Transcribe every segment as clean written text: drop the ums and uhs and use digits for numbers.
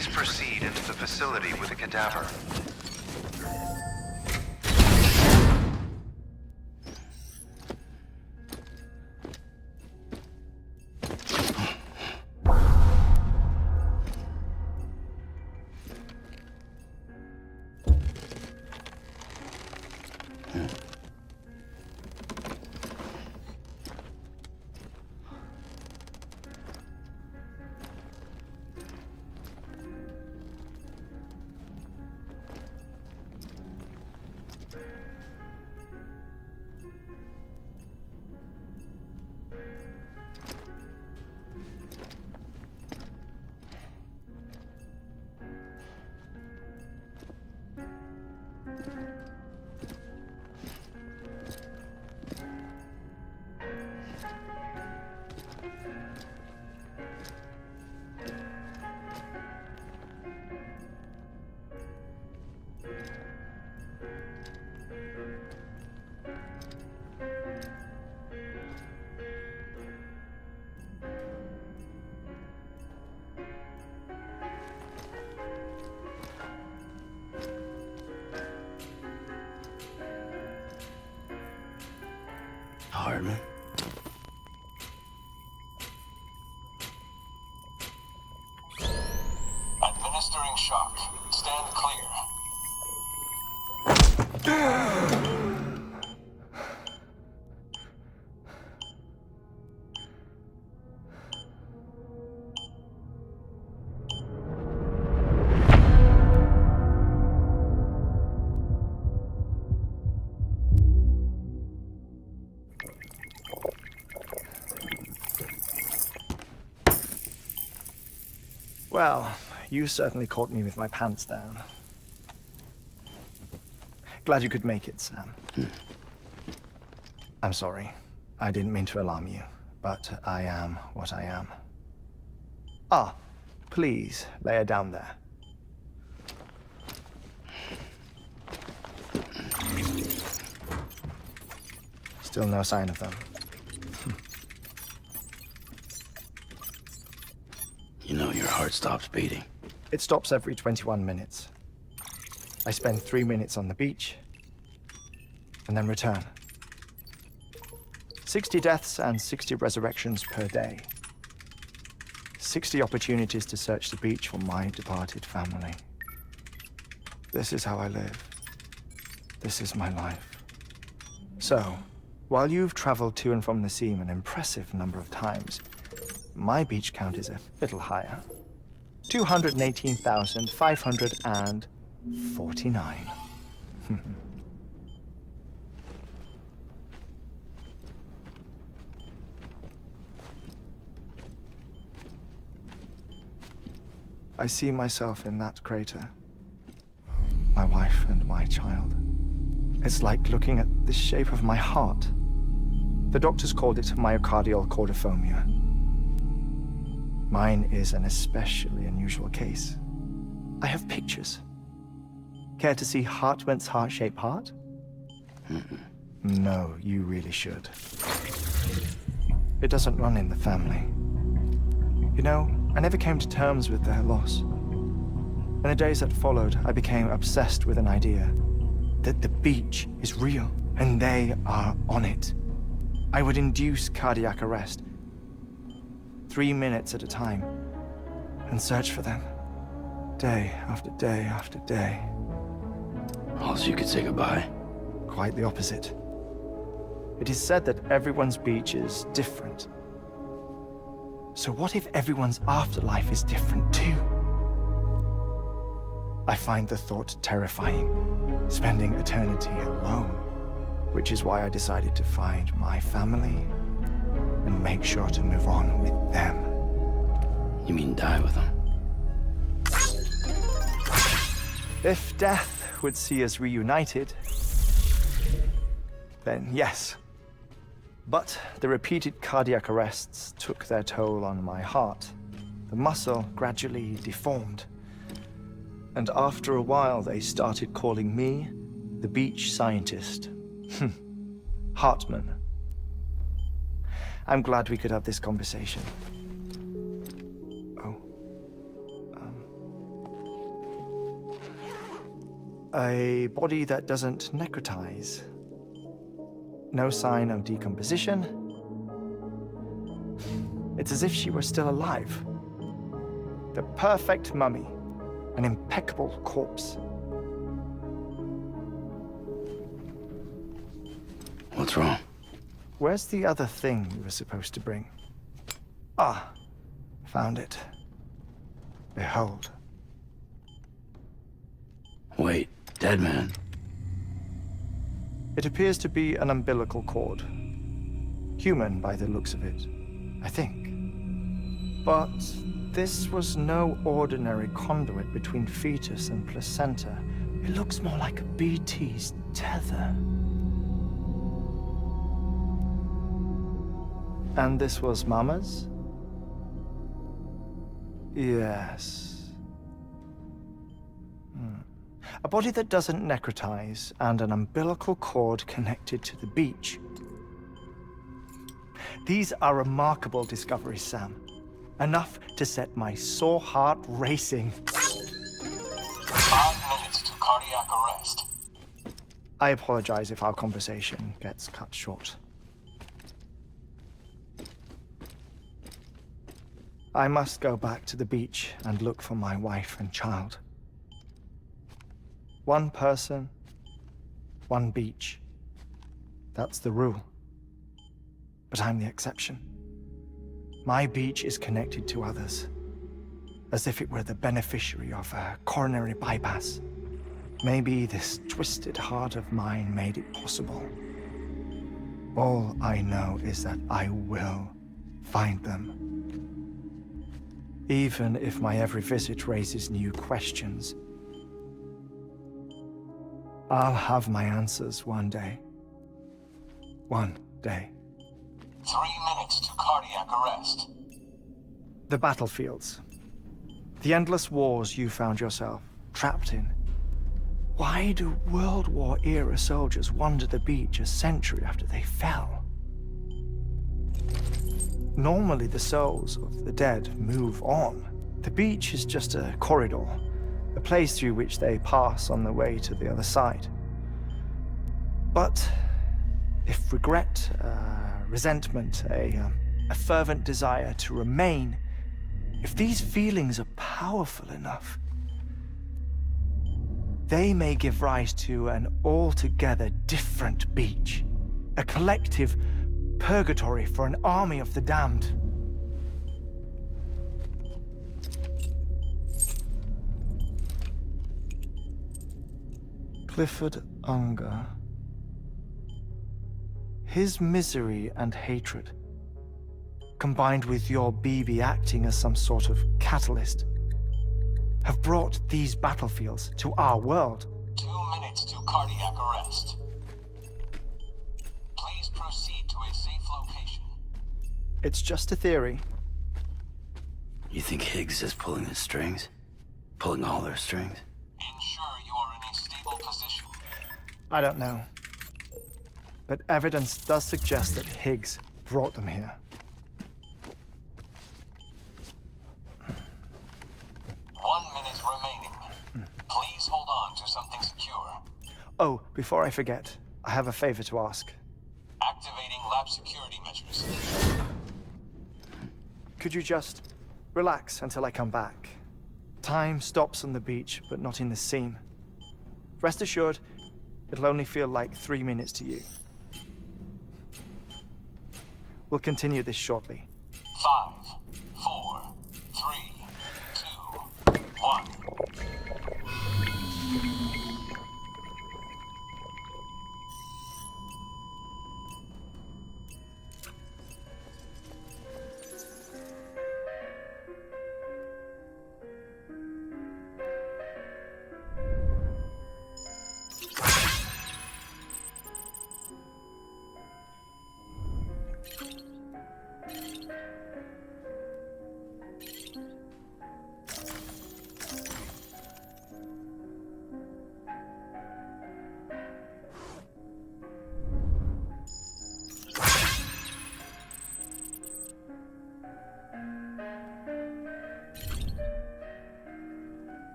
Please proceed into the facility with the cadaver. Heartman. Administering shock. Stand clear. Well, you certainly caught me with my pants down. Glad you could make it, Sam. I'm sorry. I didn't mean to alarm you, but I am what I am. Ah, please, lay her down there. Still no sign of them. You know, your heart stops beating. It stops every 21 minutes. I spend 3 minutes on the beach, and then return. 60 deaths and 60 resurrections per day. 60 opportunities to search the beach for my departed family. This is how I live. This is my life. So, while you've traveled to and from the sea an impressive number of times, my beach count is a little higher. 218,549. I see myself in that crater. My wife and my child. It's like looking at the shape of my heart. The doctors called it myocardial cordiformia. Mine is an especially unusual case. I have pictures. Care to see Heartman's heart-shaped heart? No, you really should. It doesn't run in the family. You know, I never came to terms with their loss. In the days that followed, I became obsessed with an idea that the beach is real, and they are on it. I would induce cardiac arrest, 3 minutes at a time, and search for them, day after day after day. Also, you could say goodbye. Quite the opposite. It is said that everyone's beach is different. So what if everyone's afterlife is different too? I find the thought terrifying, spending eternity alone, which is why I decided to find my family and make sure to move on with them. You mean die with them? If death would see us reunited, then yes. But the repeated cardiac arrests took their toll on my heart. The muscle gradually deformed. And after a while, they started calling me the beach scientist. Heartman. I'm glad we could have this conversation. Oh. A body that doesn't necrotize. No sign of decomposition. It's as if she were still alive. The perfect mummy. An impeccable corpse. What's wrong? Where's the other thing you were supposed to bring? Ah, found it. Behold. Wait, dead man. It appears to be an umbilical cord. Human by the looks of it, I think. But this was no ordinary conduit between fetus and placenta. It looks more like a BT's tether. And this was Mama's? Yes. A body that doesn't necrotize and an umbilical cord connected to the beach. These are remarkable discoveries, Sam. Enough to set my sore heart racing. 5 minutes to cardiac arrest. I apologize if our conversation gets cut short. I must go back to the beach and look for my wife and child. One person, one beach. That's the rule. But I'm the exception. My beach is connected to others, as if it were the beneficiary of a coronary bypass. Maybe this twisted heart of mine made it possible. All I know is that I will find them. Even if my every visit raises new questions, I'll have my answers one day. One day. 3 minutes to cardiac arrest. The battlefields. The endless wars you found yourself trapped in. Why do World War-era soldiers wander the beach a century after they fell? Normally, the souls of the dead move on. The beach is just a corridor, a place through which they pass on the way to the other side. But if regret, resentment, a fervent desire to remain, if these feelings are powerful enough, they may give rise to an altogether different beach, a collective purgatory for an army of the damned. Clifford Unger. His misery and hatred, combined with your BB acting as some sort of catalyst, have brought these battlefields to our world. 2 minutes to cardiac arrest. Please proceed to a safe location. It's just a theory. You think Higgs is pulling the strings? Pulling all their strings? Ensure you are in a stable position. I don't know. But evidence does suggest that Higgs brought them here. 1 minute remaining. Please hold on to something secure. Oh, before I forget, I have a favor to ask. Activating lab security measures. Could you just relax until I come back? Time stops on the beach, but not in the scene. Rest assured, it'll only feel like 3 minutes to you. We'll continue this shortly. 5, 4, 3, 2, 1.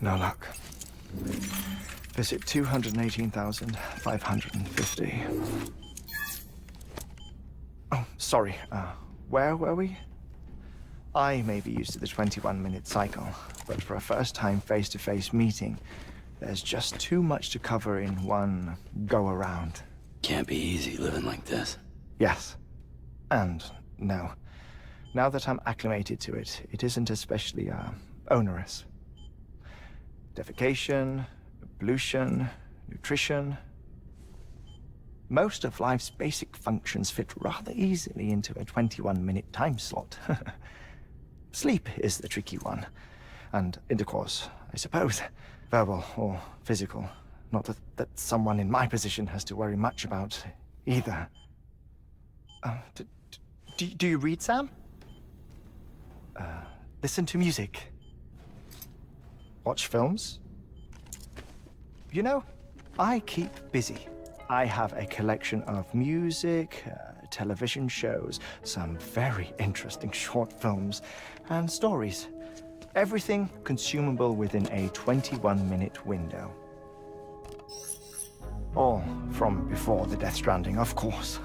No luck. Visit 218,550. Oh, sorry. Where were we? I may be used to the 21-minute cycle, but for a first-time face-to-face meeting, there's just too much to cover in one go-around. Can't be easy living like this. Yes. And no. Now that I'm acclimated to it, it isn't especially, onerous. Defecation, pollution, nutrition. Most of life's basic functions fit rather easily into a 21-minute time slot. Sleep is the tricky one. And intercourse, I suppose. Verbal or physical. Not that someone in my position has to worry much about either. Do you read, Sam? Listen to music. Watch films? You know, I keep busy. I have a collection of music, television shows, some very interesting short films, and stories. Everything consumable within a 21-minute window. All from before the Death Stranding, of course.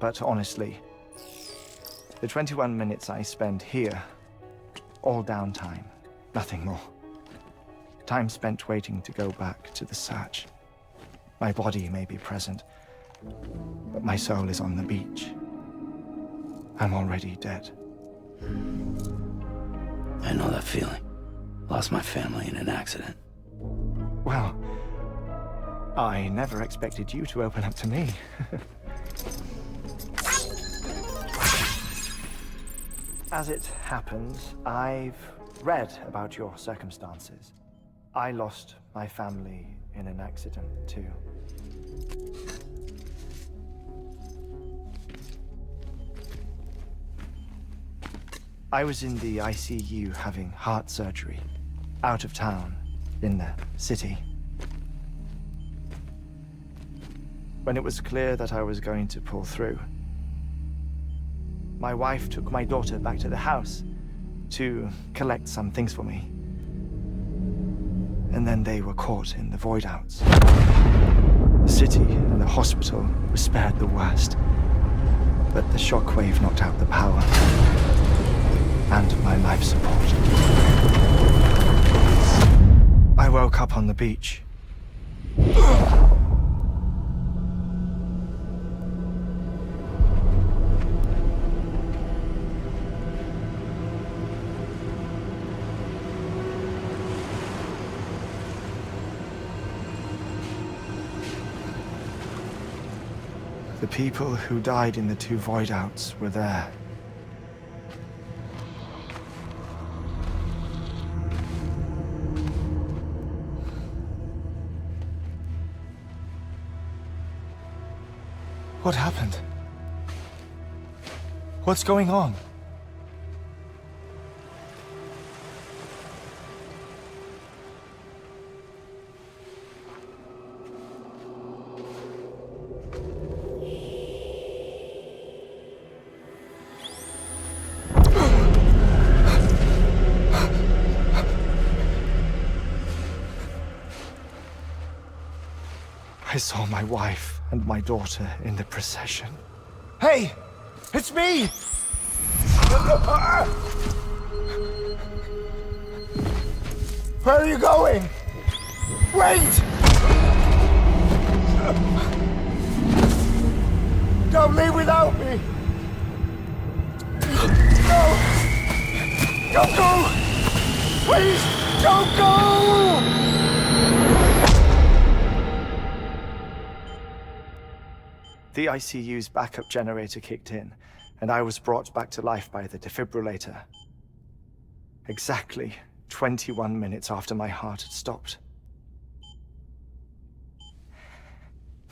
But honestly, the 21 minutes I spend here, all downtime, nothing more. Time spent waiting to go back to the search. My body may be present, but my soul is on the beach. I'm already dead. I know that feeling. Lost my family in an accident. Well, I never expected you to open up to me. As it happens, I've read about your circumstances. I lost my family in an accident, too. I was in the ICU having heart surgery, out of town, in the city. When it was clear that I was going to pull through, my wife took my daughter back to the house to collect some things for me. And then they were caught in the void outs. The city and the hospital were spared the worst, but the shockwave knocked out the power and my life support. I woke up on the beach. The people who died in the two void outs were there. What happened? What's going on? I saw my wife and my daughter in the procession. Hey! It's me! Where are you going? Wait! Don't leave without me! No! Don't go! Please, don't go! The ICU's backup generator kicked in, and I was brought back to life by the defibrillator. Exactly 21 minutes after my heart had stopped.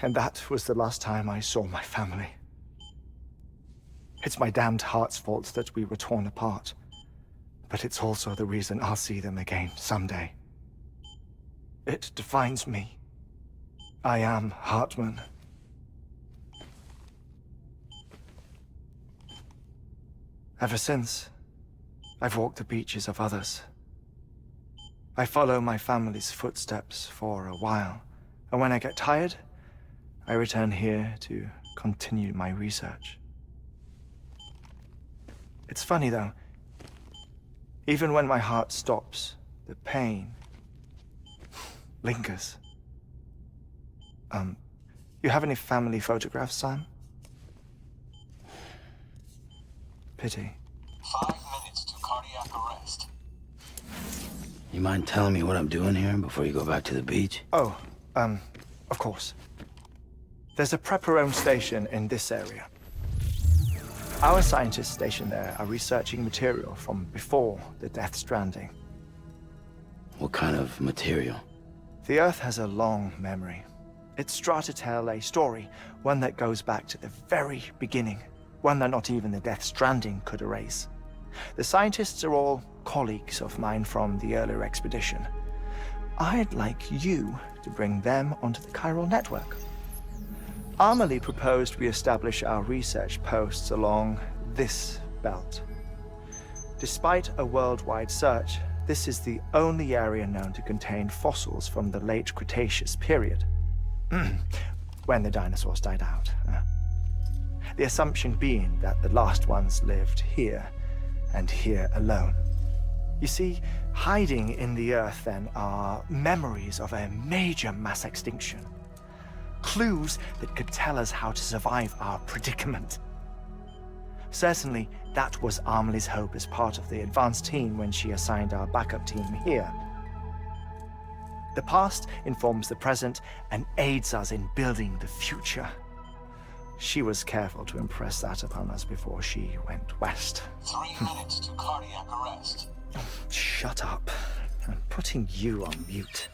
And that was the last time I saw my family. It's my damned heart's fault that we were torn apart, but it's also the reason I'll see them again someday. It defines me. I am Heartman. Ever since, I've walked the beaches of others, I follow my family's footsteps for a while, and when I get tired, I return here to continue my research. It's funny though, even when my heart stops, the pain lingers. You have any family photographs, Sam? Pity. 5 minutes to cardiac arrest. You mind telling me what I'm doing here before you go back to the beach? Oh, of course. There's a Prepperone station in this area. Our scientists stationed there are researching material from before the Death Stranding. What kind of material? The Earth has a long memory. It's trying to tell a story, one that goes back to the very beginning, one that not even the Death Stranding could erase. The scientists are all colleagues of mine from the earlier expedition. I'd like you to bring them onto the chiral network. Amelie proposed we establish our research posts along this belt. Despite a worldwide search, this is the only area known to contain fossils from the late Cretaceous period. When the dinosaurs died out. The assumption being that the last ones lived here, and here alone. You see, hiding in the Earth then are memories of a major mass extinction. Clues that could tell us how to survive our predicament. Certainly, that was Amelie's hope as part of the advanced team when she assigned our backup team here. The past informs the present and aids us in building the future. She was careful to impress that upon us before she went west. 3 minutes to cardiac arrest. Shut up. I'm putting you on mute.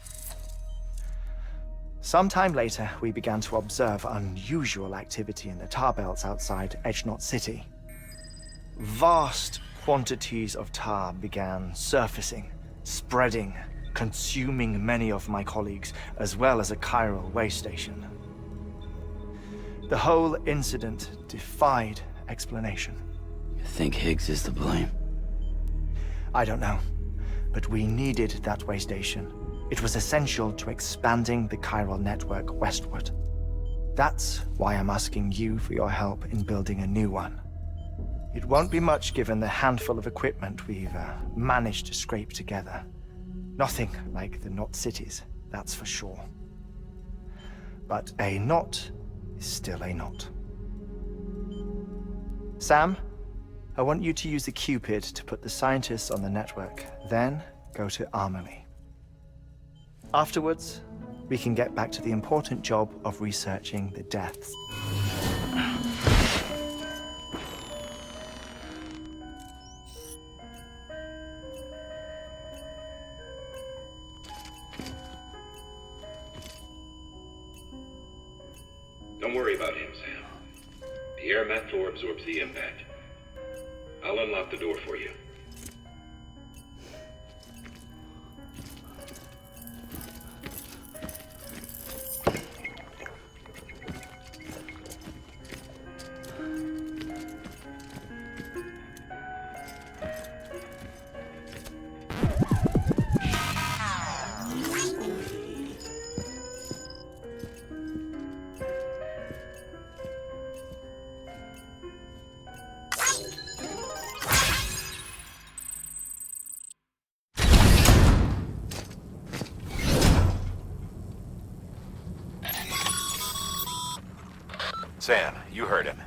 Sometime later, we began to observe unusual activity in the tar belts outside Edgenot City. Vast quantities of tar began surfacing, spreading, consuming many of my colleagues, as well as a chiral way station. The whole incident defied explanation. You think Higgs is to blame? I don't know, but we needed that way station. It was essential to expanding the chiral network westward. That's why I'm asking you for your help in building a new one. It won't be much given the handful of equipment we've managed to scrape together. Nothing like the knot cities, that's for sure. But a knot is still a knot. Sam, I want you to use the Cupid to put the scientists on the network, then go to Amelie. Afterwards, we can get back to the important job of researching the deaths. Don't worry about him, Sam. The air mat floor absorbs the impact. I'll unlock the door for you. Sam, you heard him.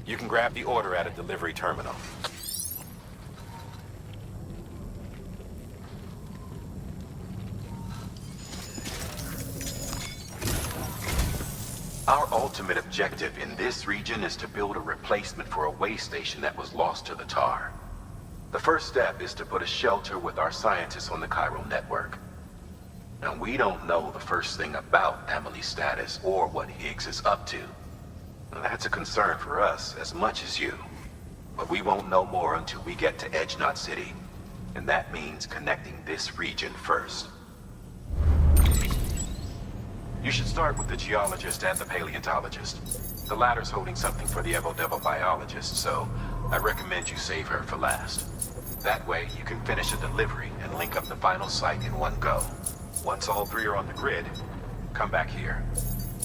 You can grab the order at a delivery terminal. Our ultimate objective in this region is to build a replacement for a way station that was lost to the tar. The first step is to put a shelter with our scientists on the chiral network. Now, we don't know the first thing about Amelie's status or what Higgs is up to. That's a concern for us as much as you. But we won't know more until we get to Edgenot City. And that means connecting this region first. You should start with the geologist and the paleontologist. The latter's holding something for the Evo-Devil biologist, so I recommend you save her for last. That way, you can finish a delivery and link up the final site in one go. Once all three are on the grid, come back here.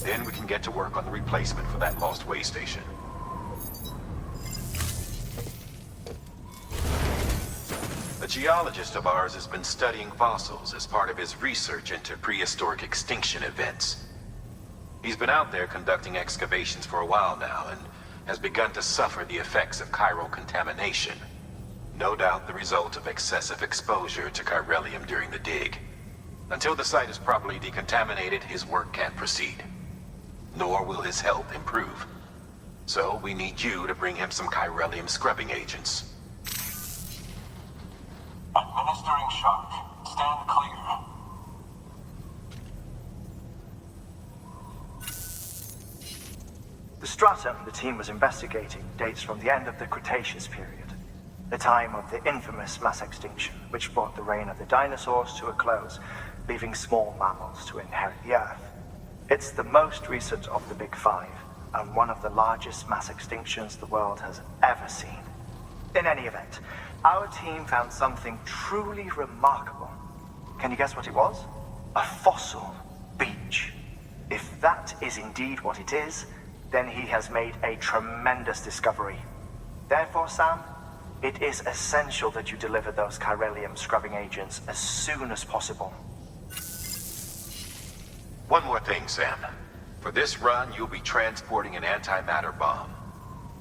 Then we can get to work on the replacement for that lost way station. A geologist of ours has been studying fossils as part of his research into prehistoric extinction events. He's been out there conducting excavations for a while now and has begun to suffer the effects of chiral contamination. No doubt the result of excessive exposure to chiralium during the dig. Until the site is properly decontaminated, his work can't proceed. Nor will his health improve. So we need you to bring him some chiralium scrubbing agents. Administering shock. Stand clear. The stratum the team was investigating dates from the end of the Cretaceous period, the time of the infamous mass extinction, which brought the reign of the dinosaurs to a close, leaving small mammals to inherit the Earth. It's the most recent of the Big Five, and one of the largest mass extinctions the world has ever seen. In any event, our team found something truly remarkable. Can you guess what it was? A fossil beach. If that is indeed what it is, then he has made a tremendous discovery. Therefore, Sam, it is essential that you deliver those chiralium scrubbing agents as soon as possible. One more thing, Sam. For this run, you'll be transporting an antimatter bomb.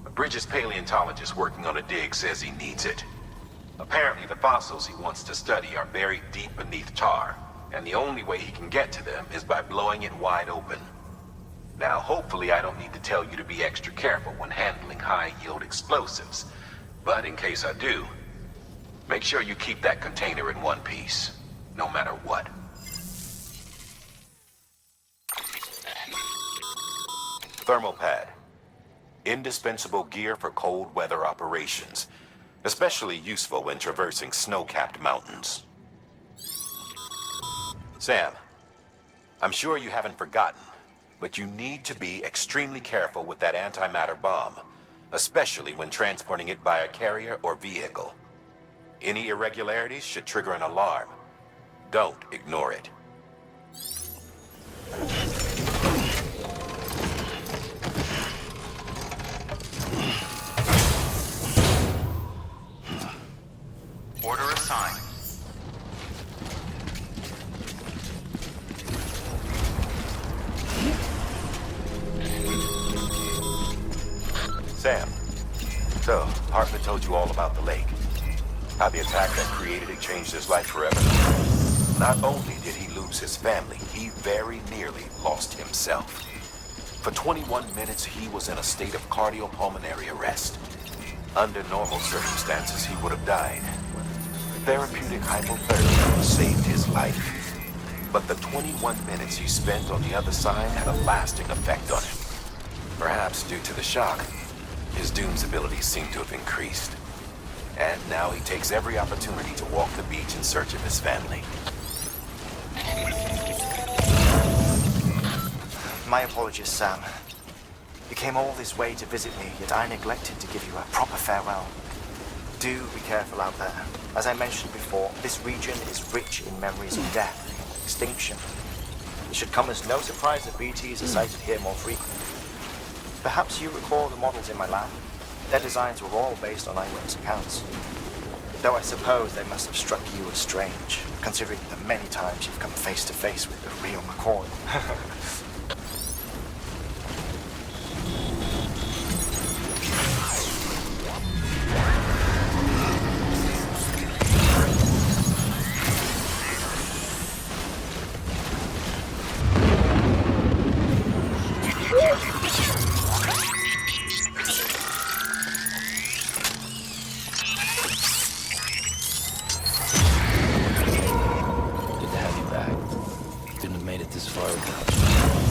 A Bridges paleontologist working on a dig says he needs it. Apparently, the fossils he wants to study are buried deep beneath tar, and the only way he can get to them is by blowing it wide open. Now, hopefully I don't need to tell you to be extra careful when handling high-yield explosives, but in case I do, make sure you keep that container in one piece, no matter what. Thermal pad. Indispensable gear for cold weather operations, especially useful when traversing snow-capped mountains. Sam, I'm sure you haven't forgotten, but you need to be extremely careful with that antimatter bomb, especially when transporting it by a carrier or vehicle. Any irregularities should trigger an alarm. Don't ignore it. Order assigned. Sam, so Heartman told you all about the lake. How the attack that created it changed his life forever. Not only did he lose his family, he very nearly lost himself. For 21 minutes, he was in a state of cardiopulmonary arrest. Under normal circumstances, he would have died. Therapeutic hypothermia saved his life. But the 21 minutes he spent on the other side had a lasting effect on him. Perhaps due to the shock, his Doom's abilities seem to have increased. And now he takes every opportunity to walk the beach in search of his family. My apologies, Sam. You came all this way to visit me, yet I neglected to give you a proper farewell. Do be careful out there. As I mentioned before, this region is rich in memories of death, extinction. It should come as no surprise that BTs are sighted here more frequently. Perhaps you recall the models in my lab. Their designs were all based on eyewitness accounts. Though I suppose they must have struck you as strange, considering the many times you've come face to face with the real McCoy. Good to have you back. Couldn't have made it this far without you.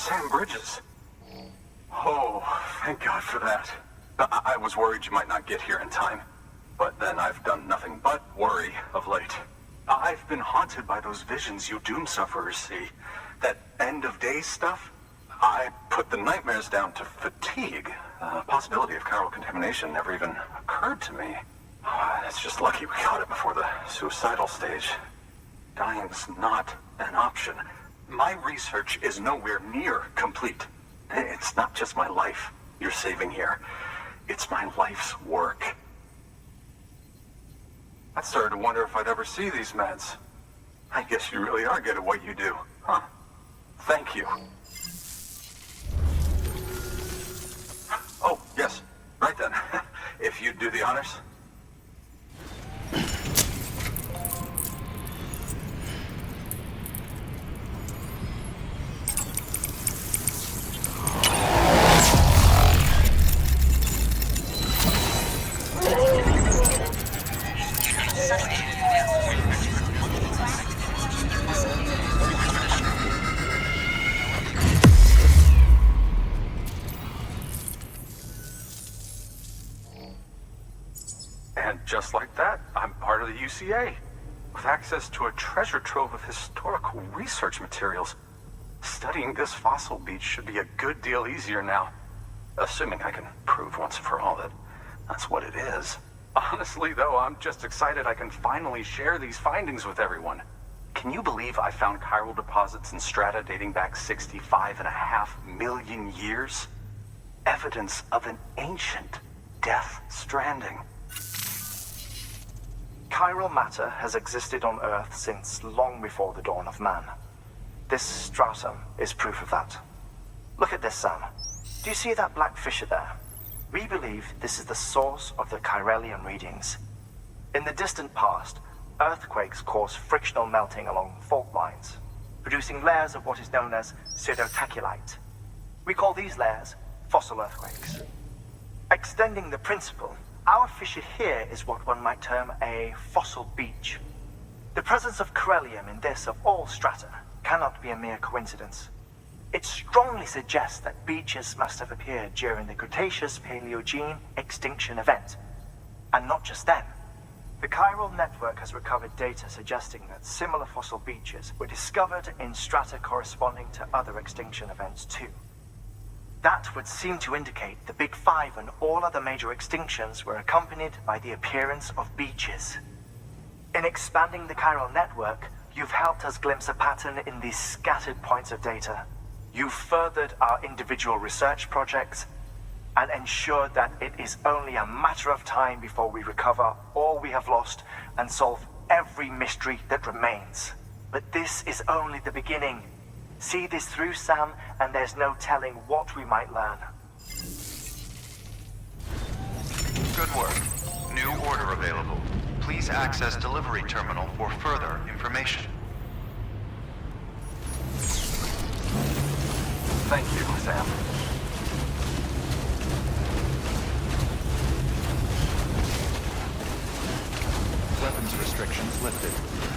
Sam Bridges. Oh, thank God for that. I was worried you might not get here in time. But then I've done nothing but worry of late. I've been haunted by those visions you doom sufferers see. That end of days stuff. I put the nightmares down to fatigue. The possibility of chiral contamination never even occurred to me. It's just lucky we caught it before the suicidal stage. Dying's not an option. My research is nowhere near complete. It's not just my life you're saving here. It's my life's work. I started to wonder if I'd ever see these meds. I guess you really are good at what you do, huh? Thank you. Oh, yes. Right then. If you'd do the honors. And just like that, I'm part of the UCA, with access to a treasure trove of historical research materials. Studying this fossil beach should be a good deal easier now, assuming I can prove once and for all that that's what it is. Honestly, though, I'm just excited I can finally share these findings with everyone. Can you believe I found chiral deposits in strata dating back 65.5 million years? Evidence of an ancient Death Stranding. Chiral matter has existed on Earth since long before the dawn of man. This stratum is proof of that. Look at this, Sam. Do you see that black fissure there? We believe this is the source of the Chiralian readings. In the distant past, earthquakes cause frictional melting along fault lines, producing layers of what is known as pseudotaculite. We call these layers fossil earthquakes. Extending the principle, our fissure here is what one might term a fossil beach. The presence of chiralium in this of all strata cannot be a mere coincidence. It strongly suggests that beaches must have appeared during the Cretaceous-Paleogene extinction event. And not just then. The chiral network has recovered data suggesting that similar fossil beaches were discovered in strata corresponding to other extinction events too. That would seem to indicate the Big Five and all other major extinctions were accompanied by the appearance of beaches. In expanding the chiral network, you've helped us glimpse a pattern in these scattered points of data. You've furthered our individual research projects and ensured that it is only a matter of time before we recover all we have lost and solve every mystery that remains. But this is only the beginning. See this through, Sam, and there's no telling what we might learn. Good work. New order available. Please access delivery terminal for further information. Thank you, Sam. Weapons restrictions lifted.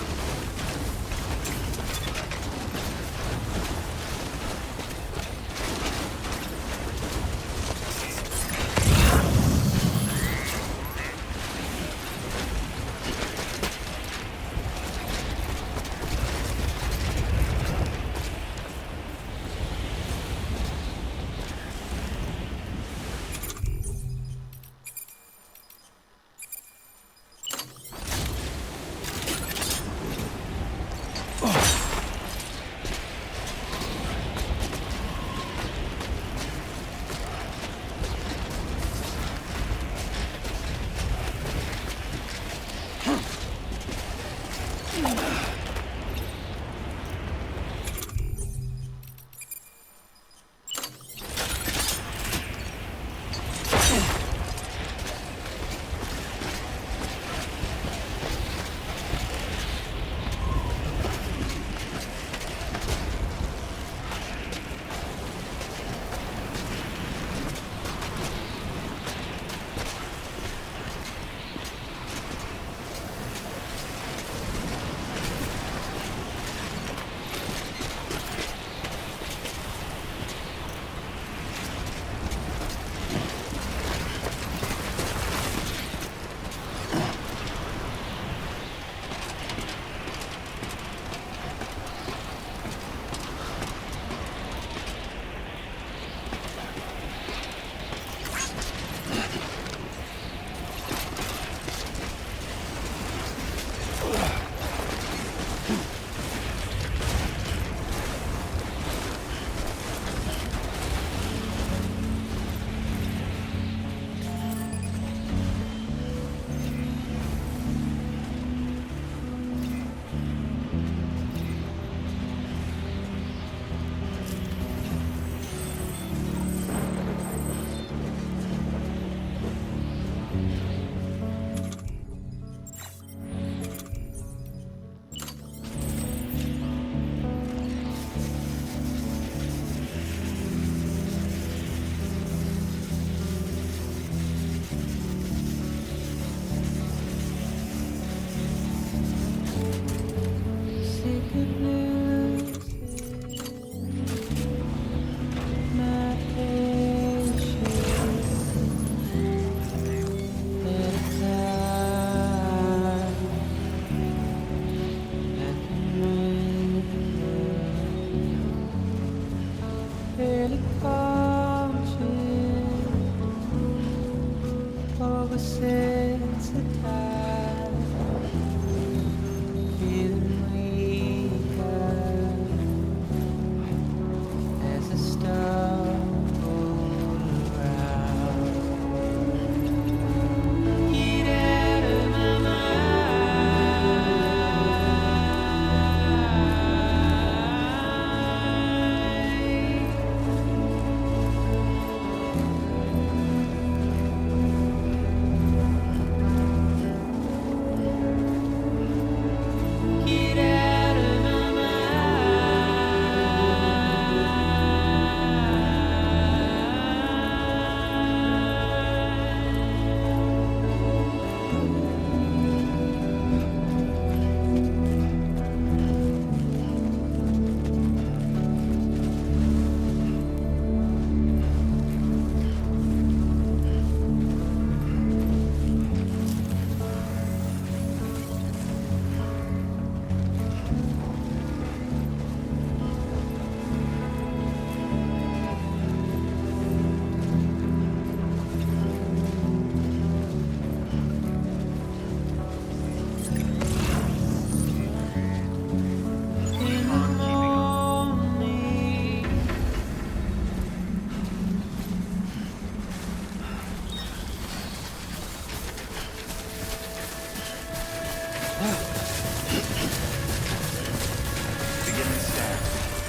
Beginning scan.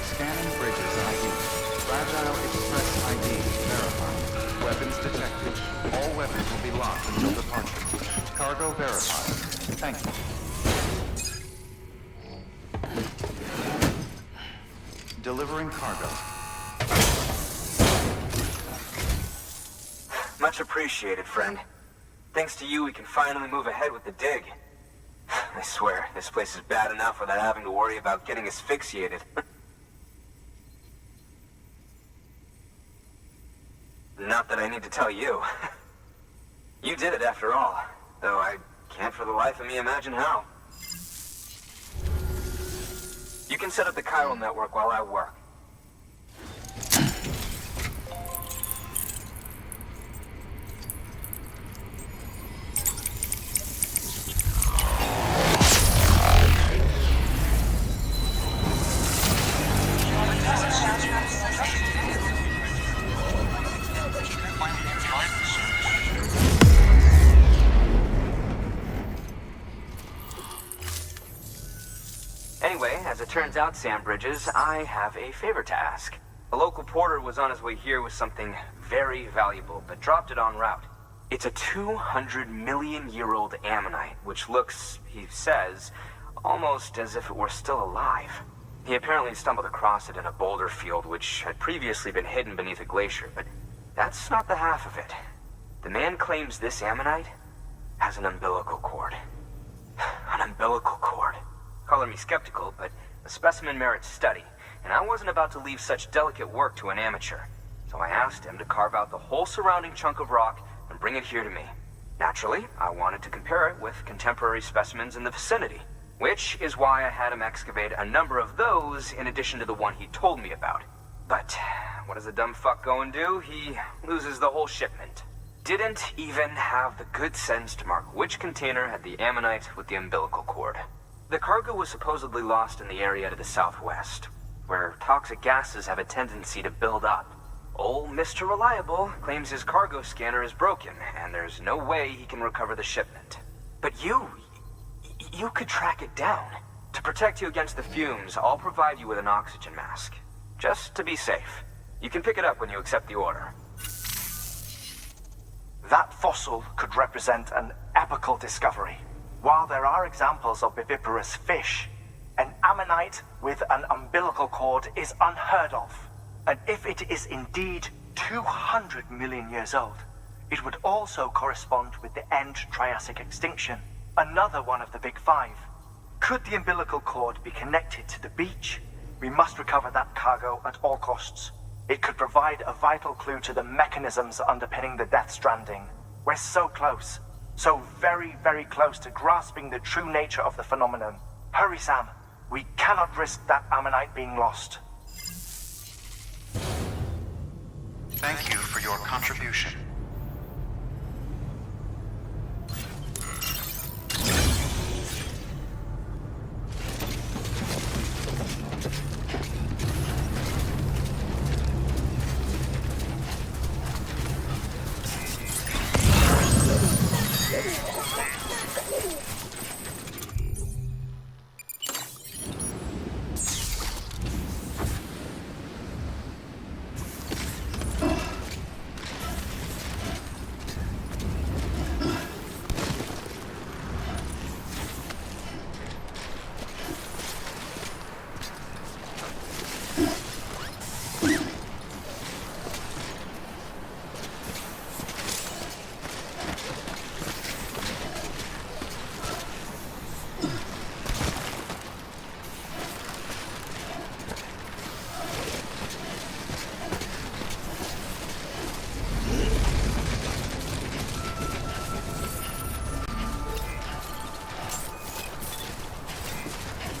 Scanning bridges ID. Fragile Express ID verified. Weapons detected. All weapons will be locked until departure. Cargo verified. Thank you. Delivering cargo. Much appreciated, friend. Thanks to you, we can finally move ahead with the dig. I swear, this place is bad enough without having to worry about getting asphyxiated. Not that I need to tell you. You did it after all, though I can't for the life of me imagine how. You can set up the chiral network while I work. Anyway, as it turns out, Sam Bridges, I have a favor to ask. A local porter was on his way here with something very valuable, but dropped it en route. It's a 200-million-year-old ammonite, which looks, he says, almost as if it were still alive. He apparently stumbled across it in a boulder field which had previously been hidden beneath a glacier, but that's not the half of it. The man claims this ammonite has an umbilical cord. An umbilical cord. Color me skeptical, but the specimen merits study, and I wasn't about to leave such delicate work to an amateur. So I asked him to carve out the whole surrounding chunk of rock and bring it here to me. Naturally, I wanted to compare it with contemporary specimens in the vicinity, which is why I had him excavate a number of those in addition to the one he told me about. But what does the dumb fuck go and do? He loses the whole shipment. Didn't even have the good sense to mark which container had the ammonite with the umbilical cord. The cargo was supposedly lost in the area to the southwest, where toxic gases have a tendency to build up. Old Mr. Reliable claims his cargo scanner is broken, and there's no way he can recover the shipment. But you could track it down. To protect you against the fumes, I'll provide you with an oxygen mask. Just to be safe. You can pick it up when you accept the order. That fossil could represent an epochal discovery. While there are examples of viviparous fish, an ammonite with an umbilical cord is unheard of. And if it is indeed 200 million years old, it would also correspond with the end Triassic extinction, another one of the big five. Could the umbilical cord be connected to the beach? We must recover that cargo at all costs. It could provide a vital clue to the mechanisms underpinning the Death Stranding. We're so close. So very, very close to grasping the true nature of the phenomenon. Hurry, Sam. We cannot risk that ammonite being lost. Thank you for your contribution.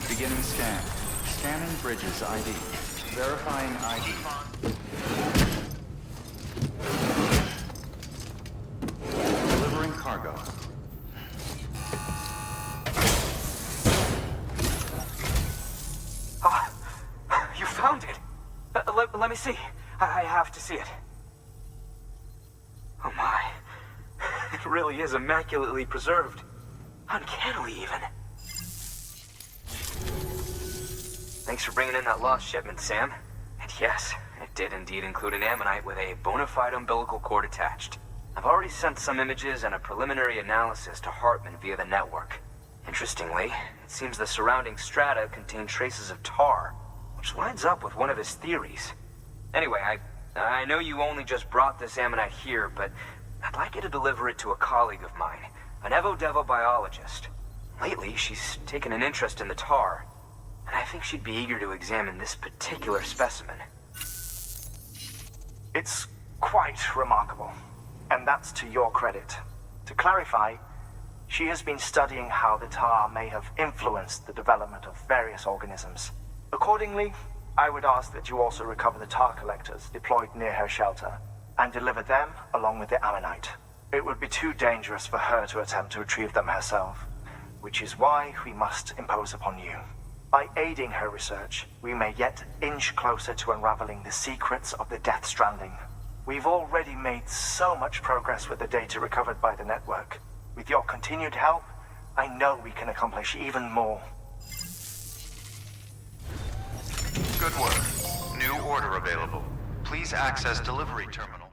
Beginning scan. Scanning bridges ID. Verifying ID. Delivering cargo. You found it! Let me see. I have to see it. Oh my. It really is immaculately preserved. Uncannily, even. Thanks for bringing in that lost shipment, Sam. And yes, it did indeed include an ammonite with a bona fide umbilical cord attached. I've already sent some images and a preliminary analysis to Heartman via the network. Interestingly, it seems the surrounding strata contain traces of tar, which lines up with one of his theories. Anyway, I know you only just brought this ammonite here, but I'd like you to deliver it to a colleague of mine, an Evo-Devo biologist. Lately, she's taken an interest in the tar, and I think she'd be eager to examine this particular specimen. It's quite remarkable, and that's to your credit. To clarify, she has been studying how the tar may have influenced the development of various organisms. Accordingly, I would ask that you also recover the tar collectors deployed near her shelter and deliver them along with the ammonite. It would be too dangerous for her to attempt to retrieve them herself, which is why we must impose upon you. By aiding her research, we may yet inch closer to unraveling the secrets of the Death Stranding. We've already made so much progress with the data recovered by the network. With your continued help, I know we can accomplish even more. Good work. New order available. Please access delivery terminal.